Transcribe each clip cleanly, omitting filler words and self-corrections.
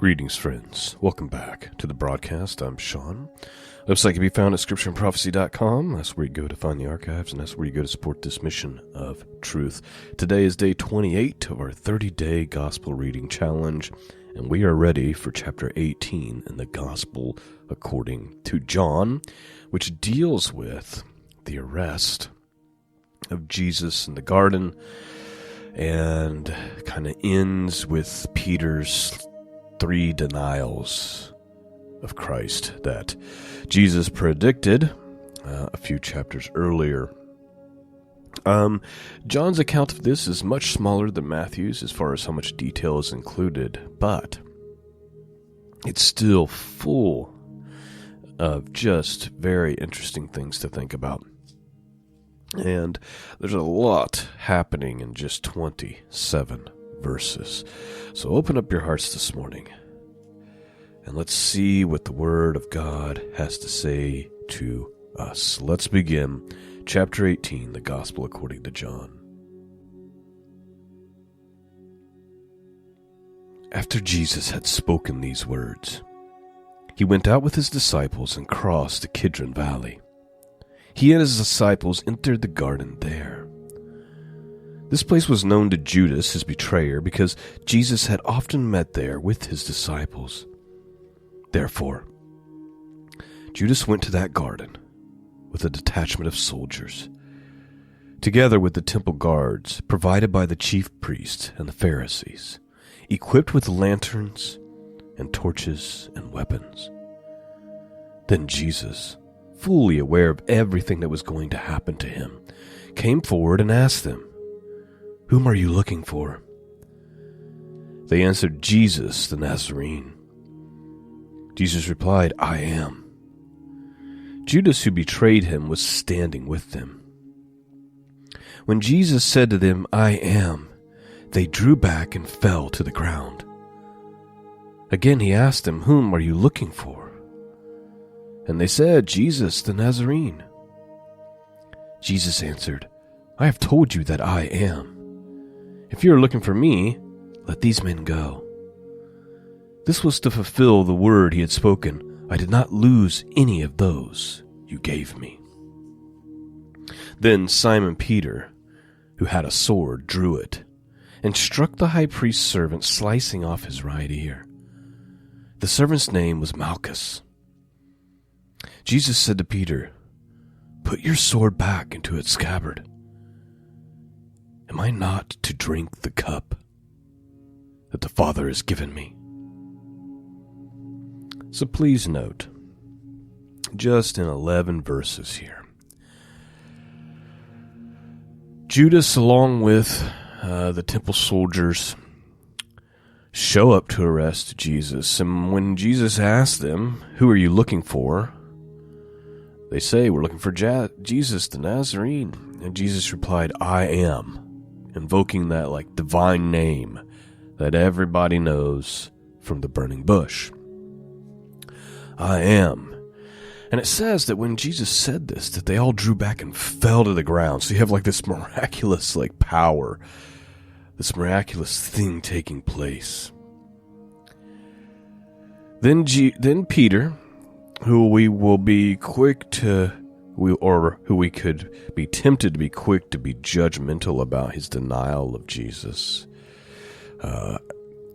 Greetings, friends. Welcome back to the broadcast. I'm Shawn. Website can be found at scriptureandprophecy.com. That's where you go to find the archives, and that's where you go to support this mission of truth. Today is day 28 of our 30-day gospel reading challenge, and we are ready for chapter 18 in the gospel according to John, which deals with the arrest of Jesus in the garden and kind of ends with Peter's 3 denials of Christ that Jesus predicted a few chapters earlier. John's account of this is much smaller than Matthew's as far as how much detail is included, but it's still full of just very interesting things to think about. And there's a lot happening in just 27 verses. So open up your hearts this morning, and let's see what the Word of God has to say to us. Let's begin chapter 18, the Gospel according to John. After Jesus had spoken these words, he went out with his disciples and crossed the Kidron Valley. He and his disciples entered the garden there. This place was known to Judas, his betrayer, because Jesus had often met there with his disciples. Therefore, Judas went to that garden with a detachment of soldiers, together with the temple guards provided by the chief priests and the Pharisees, equipped with lanterns and torches and weapons. Then Jesus, fully aware of everything that was going to happen to him, came forward and asked them, "Whom are you looking for?" They answered, "Jesus the Nazarene." Jesus replied, "I am." Judas, who betrayed him, was standing with them. When Jesus said to them, "I am," they drew back and fell to the ground. Again he asked them, "Whom are you looking for?" And they said, "Jesus the Nazarene." Jesus answered, "I have told you that I am. If you are looking for me, let these men go." This was to fulfill the word he had spoken, "I did not lose any of those you gave me." Then Simon Peter, who had a sword, drew it and struck the high priest's servant, slicing off his right ear. The servant's name was Malchus. Jesus said to Peter, "Put your sword back into its scabbard. Am I not to drink the cup that the Father has given me?" So please note, just in 11 verses here, Judas, along with the temple soldiers, show up to arrest Jesus. And when Jesus asks them, "Who are you looking for?" they say, "We're looking for Jesus the Nazarene." And Jesus replied, "I am," invoking that divine name that everybody knows from the burning bush. I am. And it says that when Jesus said this, that they all drew back and fell to the ground. So you have this miraculous power, this miraculous thing taking place. Then Peter, who we will be quick to, who we could be tempted to be quick to be judgmental about his denial of Jesus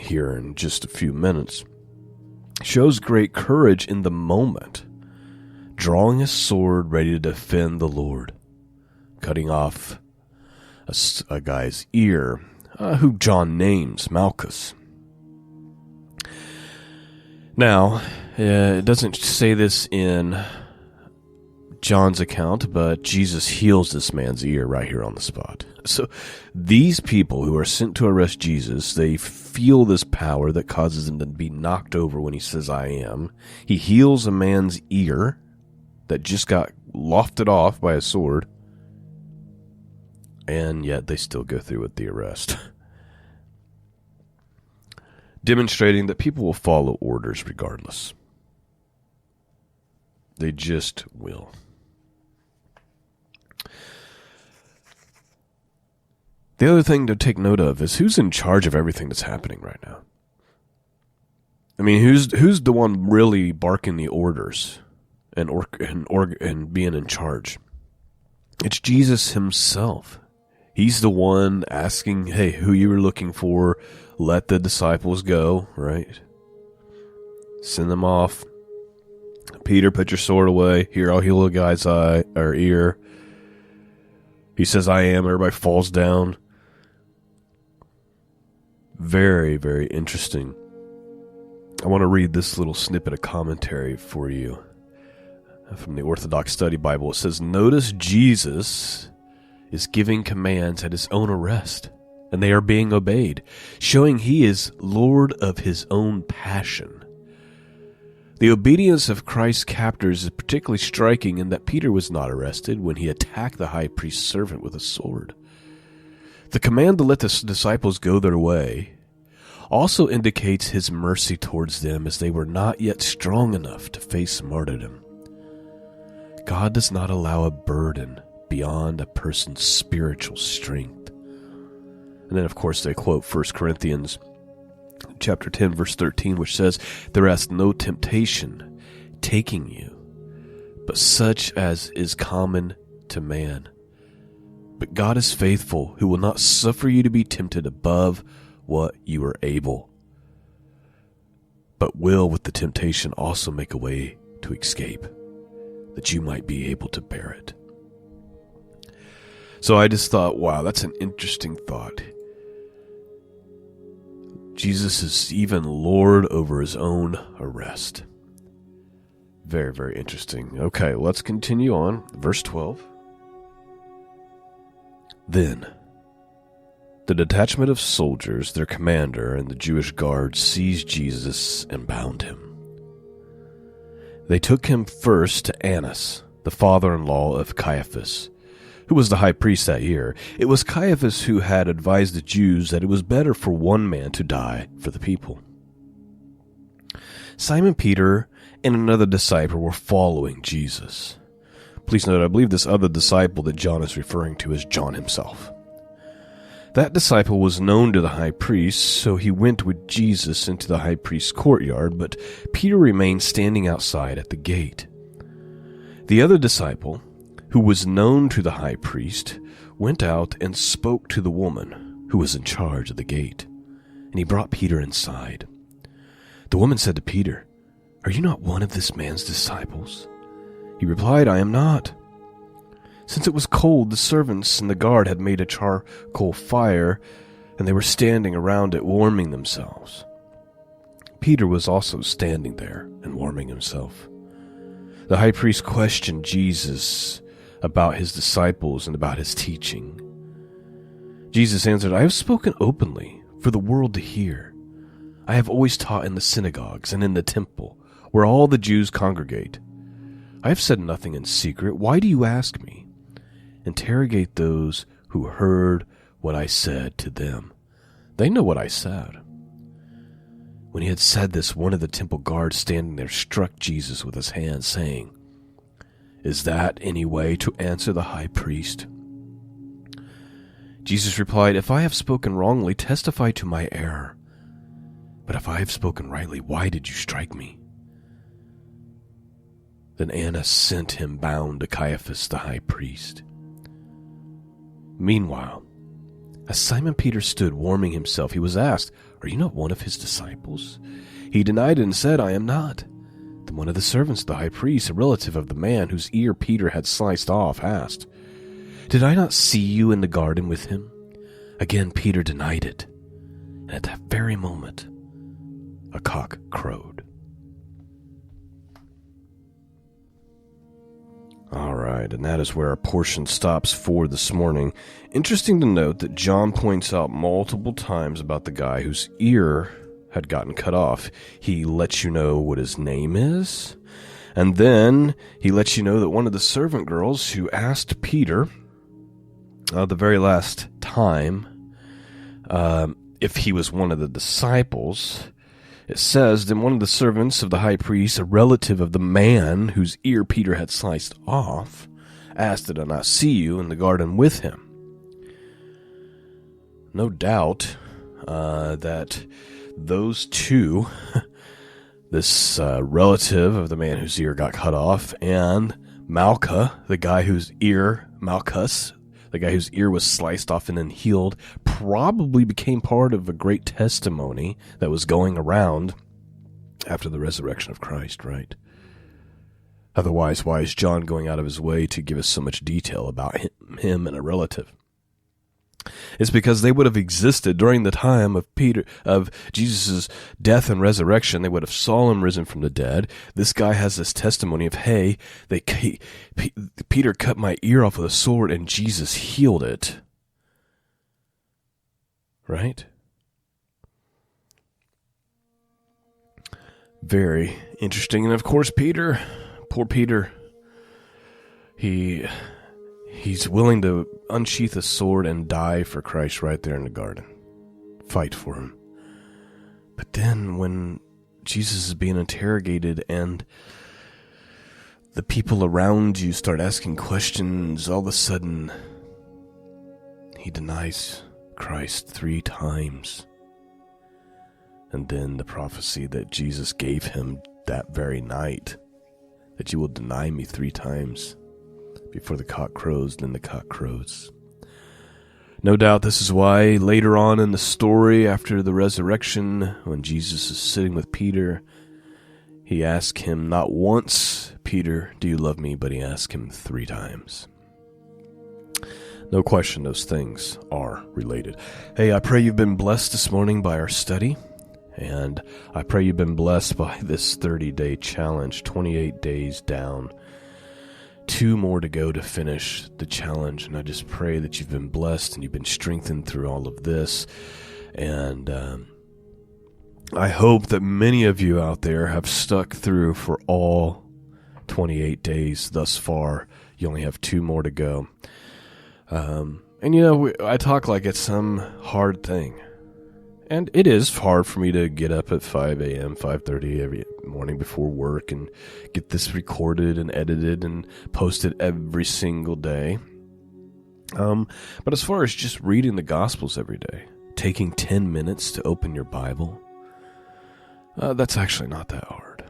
here in just a few minutes, shows great courage in the moment, drawing his sword ready to defend the Lord, cutting off a guy's ear, who John names Malchus. Now, it doesn't say this in John's account, but Jesus heals this man's ear right here on the spot. So these people who are sent to arrest Jesus, they feel this power that causes them to be knocked over when he says, "I am." He heals a man's ear that just got lofted off by a sword, and yet they still go through with the arrest. Demonstrating that people will follow orders regardless. They just will. The other thing to take note of is who's in charge of everything that's happening right now. I mean, who's the one really barking the orders and being in charge? It's Jesus himself. He's the one asking, hey, who you were looking for, let the disciples go, right? Send them off. Peter, put your sword away. Here, I'll heal the guy's ear. He says, I am. Everybody falls down. Very, very interesting. I want to read this little snippet of commentary for you from the Orthodox Study Bible. It says, notice Jesus is giving commands at his own arrest, and they are being obeyed, showing he is Lord of his own passion. The obedience of Christ's captors is particularly striking in that Peter was not arrested when he attacked the high priest's servant with a sword. The command to let the disciples go their way also indicates his mercy towards them, as they were not yet strong enough to face martyrdom. God does not allow a burden beyond a person's spiritual strength. And then, of course, they quote 1 Corinthians chapter 10, verse 13, which says, there hath no temptation taking you, but such as is common to man. But God is faithful, who will not suffer you to be tempted above what you are able, but will with the temptation also make a way to escape, that you might be able to bear it. So I just thought, wow, that's an interesting thought. Jesus is even Lord over his own arrest. Very, very interesting. Okay, let's continue on. Verse 12. Then the detachment of soldiers, their commander, and the Jewish guard seized Jesus and bound him. They took him first to Annas, the father-in-law of Caiaphas, who was the high priest that year. It was Caiaphas who had advised the Jews that it was better for one man to die for the people. Simon Peter and another disciple were following Jesus. Please note, I believe this other disciple that John is referring to is John himself. That disciple was known to the high priest, so he went with Jesus into the high priest's courtyard, but Peter remained standing outside at the gate. The other disciple, who was known to the high priest, went out and spoke to the woman who was in charge of the gate, and he brought Peter inside. The woman said to Peter, "Are you not one of this man's disciples?" He replied, "I am not." Since it was cold, the servants and the guard had made a charcoal fire, and they were standing around it warming themselves. Peter was also standing there and warming himself. The high priest questioned Jesus about his disciples and about his teaching. Jesus answered, "I have spoken openly for the world to hear. I have always taught in the synagogues and in the temple, where all the Jews congregate. I have said nothing in secret. Why do you ask me? Interrogate those who heard what I said to them. They know what I said." When he had said this, one of the temple guards standing there struck Jesus with his hand, saying, "Is that any way to answer the high priest?" Jesus replied, "If I have spoken wrongly, testify to my error. But if I have spoken rightly, why did you strike me?" Then Annas sent him bound to Caiaphas the high priest. Meanwhile, as Simon Peter stood warming himself, he was asked, "Are you not one of his disciples?" He denied it and said, "I am not." Then one of the servants of the high priest, a relative of the man whose ear Peter had sliced off, asked, "Did I not see you in the garden with him?" Again Peter denied it, and at that very moment a cock crowed. All right, and that is where our portion stops for this morning. Interesting to note that John points out multiple times about the guy whose ear had gotten cut off. He lets you know what his name is, and then he lets you know that one of the servant girls who asked Peter the very last time if he was one of the disciples, it says, "Then one of the servants of the high priest, a relative of the man whose ear Peter had sliced off, asked, 'Did I not see you in the garden with him?'" No doubt that those two this relative of the man whose ear got cut off, and Malchus, the guy whose ear was sliced off and then healed, probably became part of a great testimony that was going around after the resurrection of Christ, right? Otherwise, why is John going out of his way to give us so much detail about him and a relative? It's because they would have existed during the time of Jesus' death and resurrection. They would have saw him risen from the dead. This guy has this testimony of, hey, Peter cut my ear off with a sword and Jesus healed it. Right? Very interesting. And of course, poor Peter, He's willing to unsheath a sword and die for Christ right there in the garden. Fight for him. But then when Jesus is being interrogated and the people around you start asking questions, all of a sudden he denies Christ 3 times. And then the prophecy that Jesus gave him that very night, that you will deny me 3 times. Before the cock crows, then the cock crows. No doubt this is why later on in the story, after the resurrection, when Jesus is sitting with Peter, he asks him not once, Peter, do you love me? But he asks him 3 times. No question those things are related. Hey, I pray you've been blessed this morning by our study. And I pray you've been blessed by this 30-day challenge, 28 days down. 2 more to go to finish the challenge, and I just pray that you've been blessed and you've been strengthened through all of this. And I hope that many of you out there have stuck through for all 28 days thus far. You only have 2 more to go. And I talk like it's some hard thing. And it is hard for me to get up at 5 a.m., 5:30 every morning before work and get this recorded and edited and posted every single day. But as far as just reading the Gospels every day, taking 10 minutes to open your Bible, that's actually not that hard.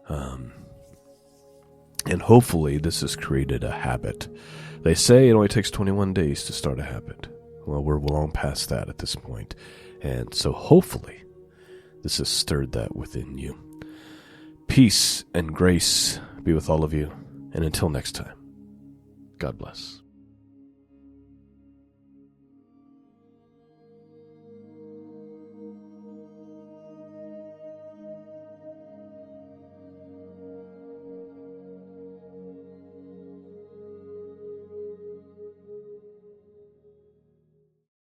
And hopefully this has created a habit. They say it only takes 21 days to start a habit. Well, we're long past that at this point. And so hopefully this has stirred that within you. Peace and grace be with all of you. And until next time, God bless.